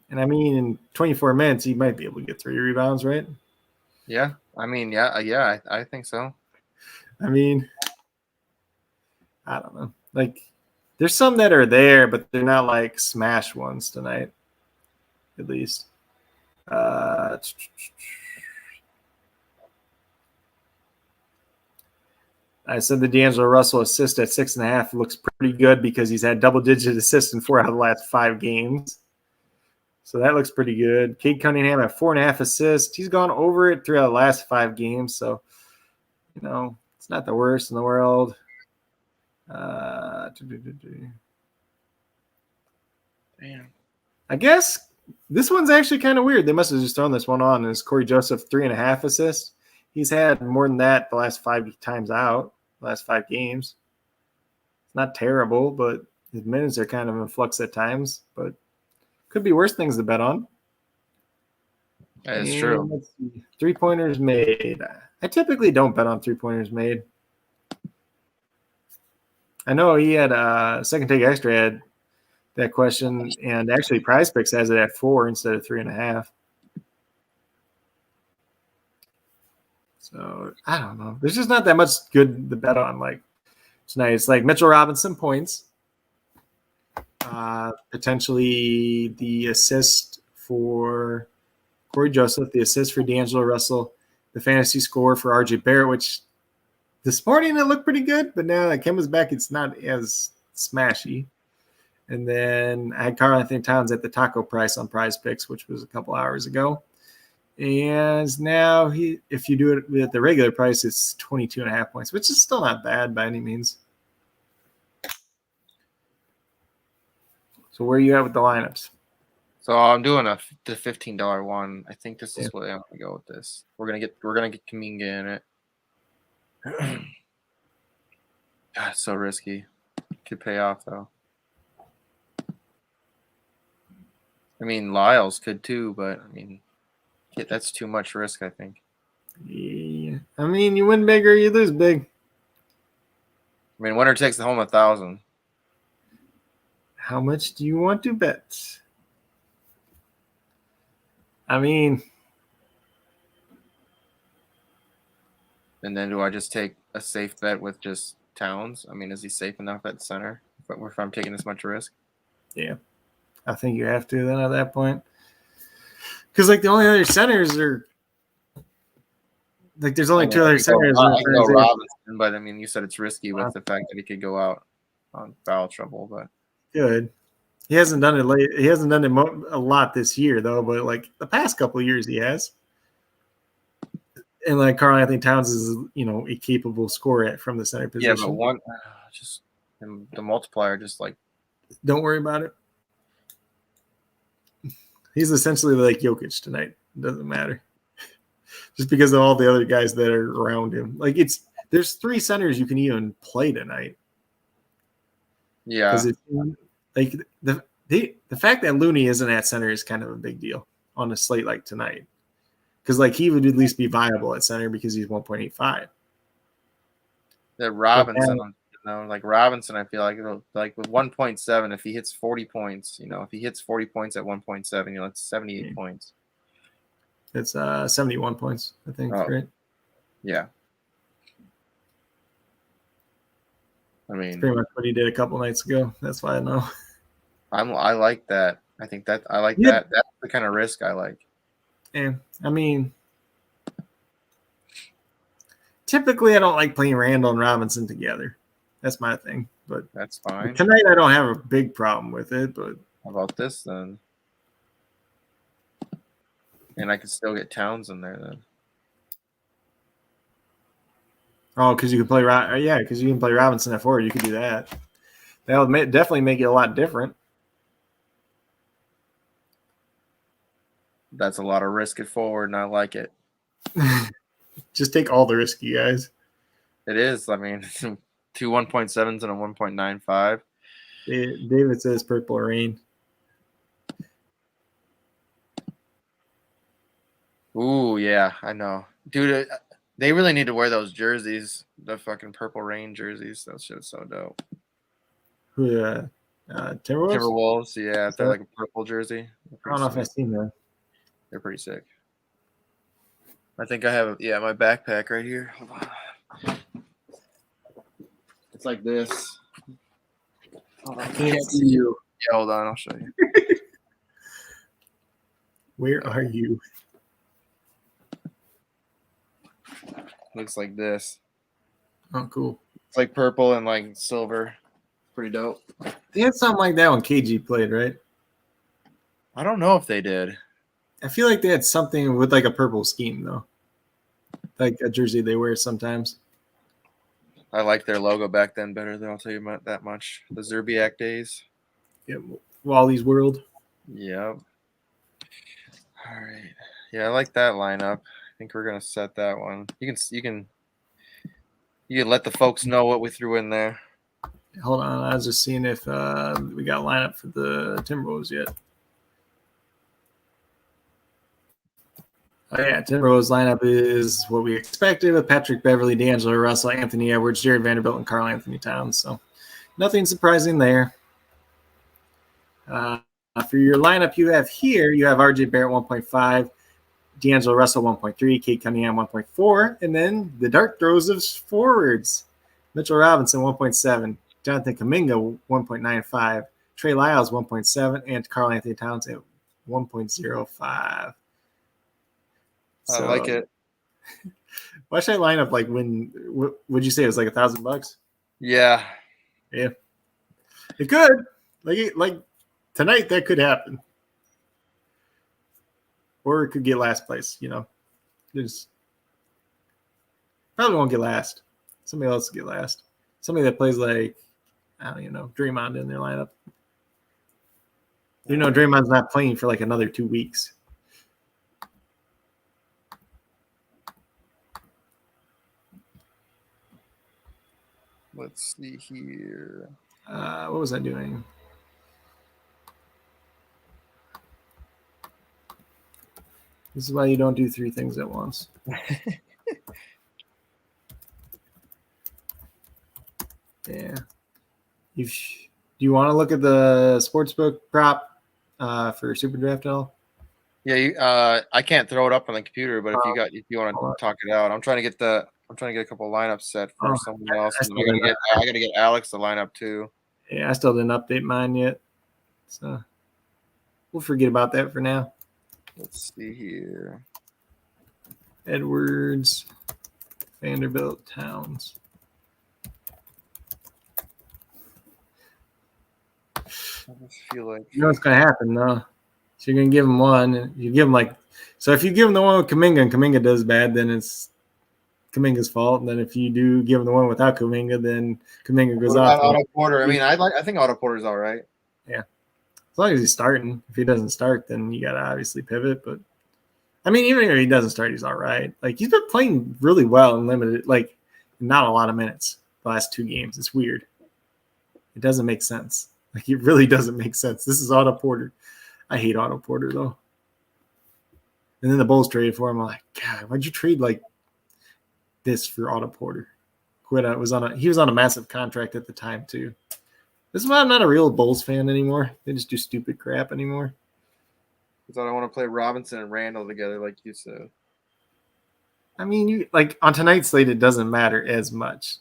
And I mean, in 24 minutes, he might be able to get 3 rebounds, right? Yeah. I mean, yeah, I think so. I mean, I don't know. Like, there's some that are there, but they're not like smash ones tonight, at least. I said the D'Angelo Russell assist at 6.5 looks pretty good because he's had double-digit assists in 4 out of the last 5 games. So that looks pretty good. Cade Cunningham at 4.5 assists. He's gone over it throughout the last 5 games. So, it's not the worst in the world. Damn. I guess this one's actually kind of weird. They must have just thrown this one on. Is Corey Joseph 3.5 assists? He's had more than that the last 5 times out, the last 5 games. It's not terrible, but his minutes are kind of in flux at times. But could be worse things to bet on. That is true. Let's see. 3-pointers made. I typically don't bet on 3-pointers made. I know he had Second Take Extra had that question, and actually Prize Picks has it at 4 instead of 3.5. So I don't know. There's just not that much good to bet on. Like tonight, it's like Mitchell Robinson points. Potentially the assist for Corey Joseph, the assist for D'Angelo Russell, the fantasy score for RJ Barrett, which this morning it looked pretty good, but now that Kemba's back, it's not as smashy. And then I had Karl-Anthony Towns at the taco price on Prize Picks, which was a couple hours ago. And now if you do it at the regular price, it's 22.5 points, which is still not bad by any means. So where are you at with the lineups? So I'm doing the $15 one. I think this is what I'm gonna go with this. We're gonna get Kuminga in it. God, it's so risky. Could pay off though. I mean, Lyles could too, but I mean, that's too much risk, I think. Yeah. I mean, you win big or you lose big. I mean, winner takes the home 1,000. How much do you want to bet? I mean, and then do I just take a safe bet with just Towns? I mean, is he safe enough at center if I'm taking this much risk? Yeah, I think you have to then at that point. Because like the only other centers are like there's only 2 other centers. I can go Robinson, but I mean, you said it's risky with the fact that he could go out on foul trouble, but good. He hasn't done it late. He hasn't done it a lot this year though, but like the past couple of years he has. And like Karl-Anthony Towns is, a capable scorer from the center position. Yeah, but just the multiplier, just like don't worry about it. He's essentially like Jokic tonight. It doesn't matter. Just because of all the other guys that are around him. Like there's 3 centers you can even play tonight. Yeah. Like the fact that Looney isn't at center is kind of a big deal on a slate like tonight. Because like he would at least be viable at center because he's 1.85. That Robinson, Robinson, I feel like with 1.7, if he hits 40 points, if he hits 40 points at 1.7, it's 78 points. It's 71 points, I think, right? Yeah. I mean, that's pretty much what he did a couple nights ago. That's why I know. I like that. I think that I like that. That's the kind of risk I like. Yeah, I mean, typically I don't like playing Randall and Robinson together. That's my thing. But that's fine. Tonight I don't have a big problem with it. But how about this then? And I could still get Towns in there then. Oh, because you can play because you can play Robinson at forward. You could do that. That would definitely make it a lot different. That's a lot of risk at forward, and I like it. Just take all the risk, you guys. It is. I mean, 2 1.7s and a 1.95. David says Purple Rain. Ooh, yeah, I know. Dude, they really need to wear those jerseys, the fucking Purple Rain jerseys. That shit's so dope. Who, Timberwolves? Timberwolves, yeah. They're like a purple jersey. I don't know if I've seen that. They're pretty sick. I think I have, my backpack right here. Hold on. It's like this. I can't see you. Yeah, hold on. I'll show you. Where are you? Looks like this. Oh, cool. It's like purple and like silver. Pretty dope. They had something like that when KG played, right? I don't know if they did. I feel like they had something with like a purple scheme though, like a jersey they wear sometimes. I liked their logo back then better, though. I'll tell you that much. The Zerbiak days. Yeah, Wally's World. Yep. All right. Yeah, I like that lineup. I think we're gonna set that one. You can let the folks know what we threw in there. Hold on, I was just seeing if we got a lineup for the Timberwolves yet. Oh, yeah, Timberwolves lineup is what we expected with Patrick Beverly, D'Angelo Russell, Anthony Edwards, Jared Vanderbilt, and Karl Anthony Towns. So nothing surprising there. For your lineup you have here, you have RJ Barrett 1.5, D'Angelo Russell 1.3, Kate Cunningham 1.4, and then the dark throws of forwards. Mitchell Robinson 1.7, Jonathan Kuminga 1.95, Trey Lyles 1.7, and Karl Anthony Towns at 1.05. I like it. Why should I line up like when? Would you say it was like $1,000? Yeah. Yeah. It could. Like tonight that could happen. Or it could get last place, you know. There's probably won't get last. Somebody else will get last. Somebody that plays like, I don't even know, Draymond in their lineup. You know, Draymond's not playing for like another 2 weeks. Let's see here. What was I doing? This is why you don't do 3 things at once. Yeah. Do you want to look at the sportsbook prop for SuperDraft at all? Yeah, I can't throw it up on the computer, but if you want to talk it out, I'm trying to get a couple lineups set for someone else. I gotta get Alex the lineup too. Yeah, I still didn't update mine yet, so we'll forget about that for now. Let's see here. Edwards, Vanderbilt, Towns. I just feel like You know what's going to happen, though. So you're going to give him one. You give him so if you give him the one with Kuminga and Kuminga does bad, then it's Kuminga's fault. And then if you do give him the one without Kuminga, then Kuminga goes off. Otto Porter. I mean, I think Otto Porter's all right. Yeah. As long as he's starting. If he doesn't start, then you got to obviously pivot. But, I mean, even if he doesn't start, he's all right. Like, he's been playing really well and limited, like, not a lot of minutes the last 2 games. It's weird. It doesn't make sense. Like, it really doesn't make sense. This is Otto Porter. I hate Otto Porter, though. And then the Bulls traded for him. I'm like, God, why'd you trade like this for Otto Porter? He was on a massive contract at the time, too. This is why I'm not a real Bulls fan anymore. They just do stupid crap anymore. Because I don't want to play Robinson and Randall together like you said. I mean, on tonight's slate, it doesn't matter as much.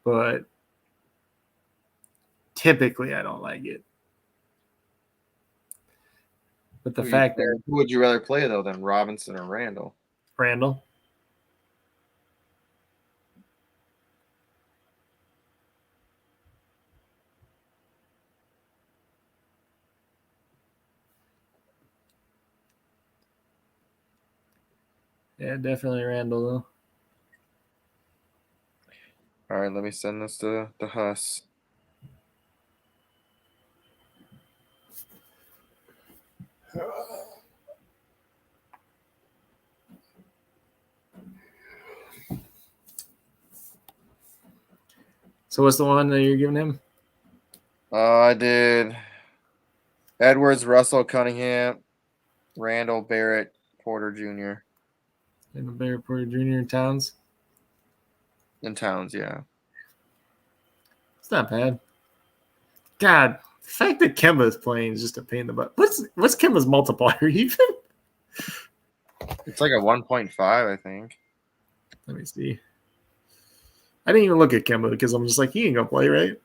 But typically, I don't like it. But the fact that who would you rather play though than Robinson or Randall? Randall. Yeah, definitely Randall though. All right, let me send this to the Huss. So what's the one that you're giving him? I did Edwards, Russell, Cunningham, Randall, Barrett, Porter Jr. And Barrett, Porter Jr. and Towns. In Towns, yeah. It's not bad. God, the fact that Kemba is playing is just a pain in the butt. What's Kemba's multiplier even? It's like a 1.5, I think. Let me see. I didn't even look at Kemba because I'm just like, he ain't gonna play, right?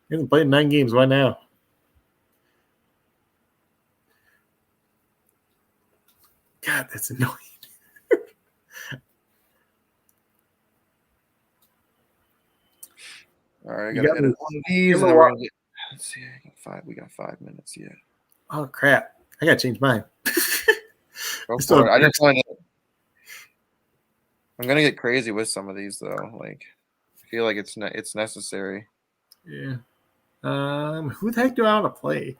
He hasn't played 9 games. Why now? God, that's annoying. All right, I You gotta got edit me. one of these, and Kimber then we're Walker. gonna get. Let's see, we got 5 minutes yet. Oh crap! I gotta change mine. Go for it. I just want to. I'm gonna get crazy with some of these though. Like, I feel like it's necessary. Yeah. Who the heck do I want to play?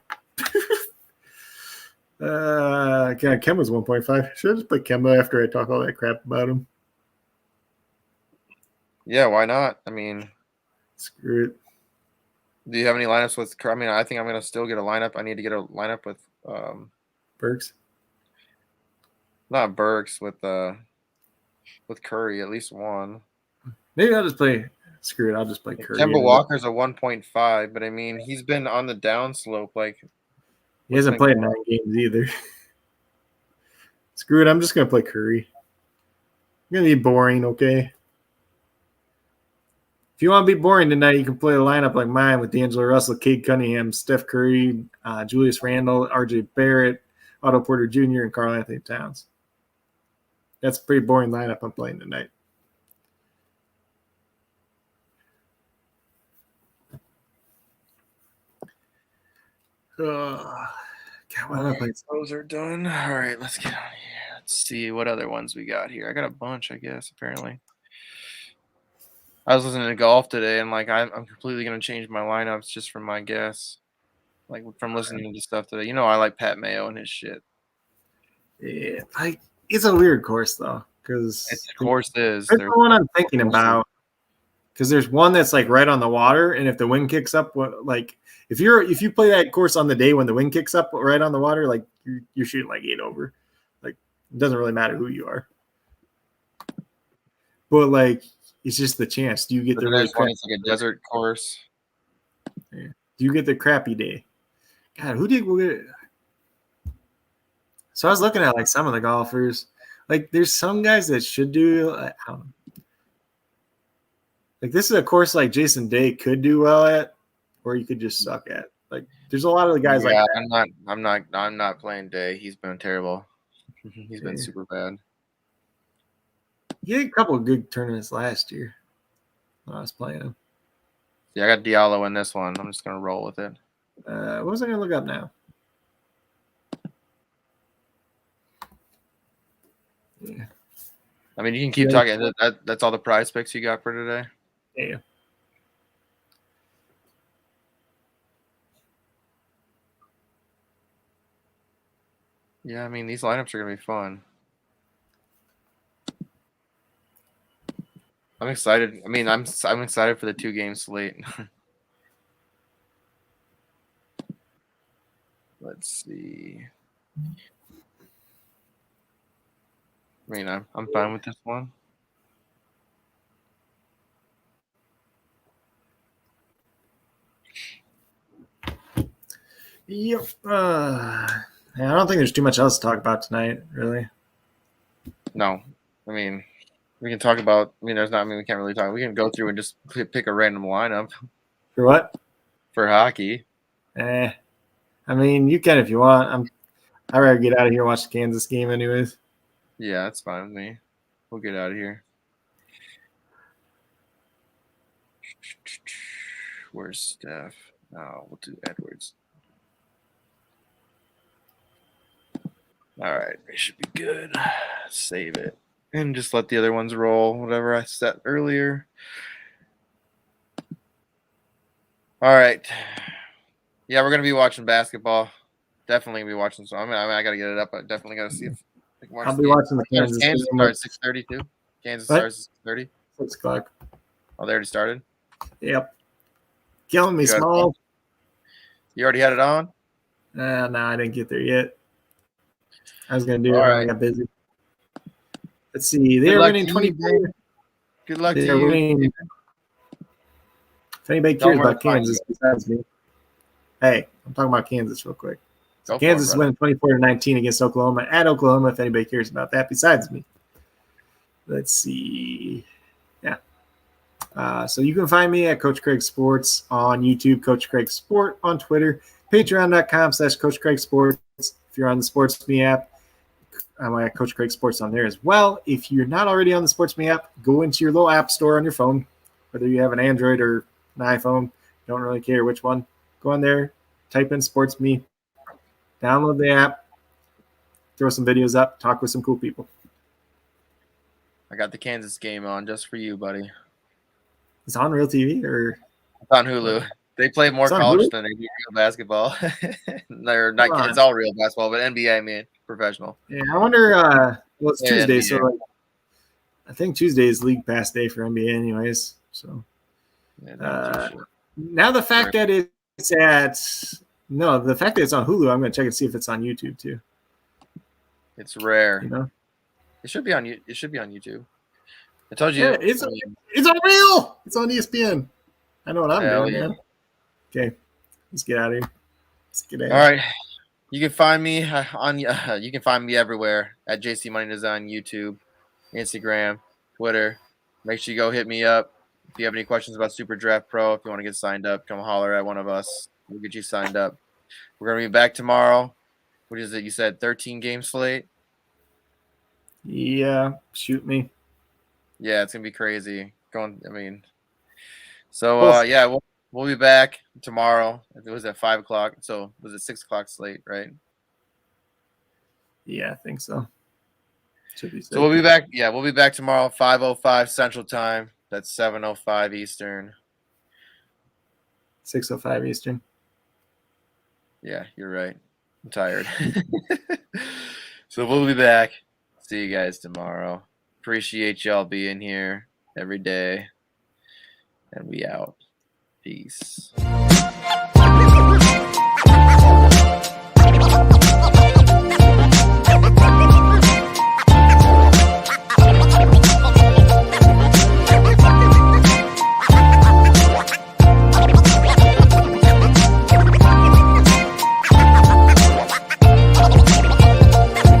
God, Kemba's 1.5. Should I just play Kemba after I talk all that crap about him? Yeah, why not? I mean, screw it. Do you have any lineups with? I mean, I think I'm gonna still get a lineup. I need to get a lineup with Burks. Not Burks with Curry, at least one. Maybe I'll just play. Screw it. I'll just play Curry. Kemba Walker's a 1.5, but I mean, he's been on the downslope. Like, he hasn't played 9 games either. Screw it. I'm just gonna play Curry. I'm gonna be boring, okay? If you want to be boring tonight, you can play a lineup like mine with D'Angelo Russell, Cade Cunningham, Steph Curry, Julius Randle, RJ Barrett, Otto Porter Jr., and Karl Anthony Towns. That's a pretty boring lineup I'm playing tonight. God, why am I playing? Those are done. All right, let's get on here. Let's see what other ones we got here. I got a bunch, I guess, apparently. I was listening to golf today, and like I'm completely gonna change my lineups just from my guess. Like from listening to stuff today. You know, I like Pat Mayo and his shit. Yeah, it's a weird course though, because the course is. That's the one I'm thinking about. Because there's one that's like right on the water, and if the wind kicks up, like if you play that course on the day when the wind kicks up right on the water, like you're shooting like 8 over. Like it doesn't really matter who you are. But like it's just the chance. Do you get the really crappy, it's like a desert course? Yeah. Do you get the crappy day? God, who did we get? So I was looking at like some of the golfers. Like there's some guys that should do. I don't know. Like this is a course like Jason Day could do well at, or you could just suck at. Like there's a lot of the guys like that. I'm not playing Day. He's been terrible. He's been super bad. He had a couple of good tournaments last year when I was playing him. Yeah, I got Diallo in this one. I'm just gonna roll with it. What was I gonna look up now? Yeah. I mean, you can keep talking. That's all the prize picks you got for today? Yeah. Yeah, I mean, these lineups are going to be fun. I'm excited. I mean, I'm excited for the 2-game slate. Let's see. I mean, I'm fine with this one. Yep. I don't think there's too much else to talk about tonight, really. No. I mean, we can talk about, we can't really talk. We can go through and just pick a random lineup. For what? For hockey. I mean, you can if you want. I'd rather get out of here and watch the Kansas game anyways. Yeah, that's fine with me. We'll get out of here. Where's Steph? No, we'll do Edwards. All right, it should be good. Save it. And just let the other ones roll, whatever I set earlier. All right. Yeah, we're going to be watching basketball. Definitely be watching. So I got to get it up. I definitely got to see if I can watch. I'll be watching the Kansas starts 6:30 too. Kansas starts 6:30. 6 o'clock. Oh, they already started? Yep. Killing me, Small. You already had it on? No, I didn't get there yet. I was going to do it when I got busy. Let's see. They're winning 24. Good luck to you. Winning. If anybody cares about Kansas besides me. Hey, I'm talking about Kansas real quick. So Kansas is winning 24-19 against Oklahoma at Oklahoma, if anybody cares about that besides me. Let's see. Yeah. So you can find me at Coach Craig Sports on YouTube, Coach Craig Sport on Twitter, patreon.com/Coach Craig Sports. If you're on the Sports Me app, my Coach Craig Sports on there as well. If you're not already on the Sports Me app, go into your little app store on your phone, whether you have an Android or an iPhone. Don't really care which one. Go on there, type in Sports Me, download the app, throw some videos up, talk with some cool people. I got the Kansas game on just for you, buddy. It's on Real TV or it's on Hulu. They play more college than they do real basketball. They're not. It's all real basketball, but NBA, I mean, professional. Yeah, I wonder. Well, it's Tuesday, NBA. so I think Tuesday is League Pass day for NBA, anyways. So now the fact that it's the fact that it's on Hulu, I'm going to check and see if it's on YouTube too. It's rare. You know, it should be on. It should be on YouTube. I told you. Yeah, it's on real. It's on ESPN. I know what I'm doing, man. Okay, let's get out of here. Let's get out. All right, you can find me on. You can find me everywhere at JC Money Design, YouTube, Instagram, Twitter. Make sure you go hit me up if you have any questions about SuperDraft Pro. If you want to get signed up, come holler at one of us. We'll get you signed up. We're gonna be back tomorrow. What is it? You said 13 game slate. Yeah, shoot me. Yeah, it's gonna be crazy. Yeah, we'll be back tomorrow. It was at 5 o'clock. So was it 6 o'clock slate, right? Yeah, I think so. Should be so we'll be back. Yeah, we'll be back tomorrow, 5:05 Central Time. That's 7:05 Eastern. 6:05 Eastern. Yeah, you're right. I'm tired. So we'll be back. See you guys tomorrow. Appreciate y'all being here every day. And we out. Peace.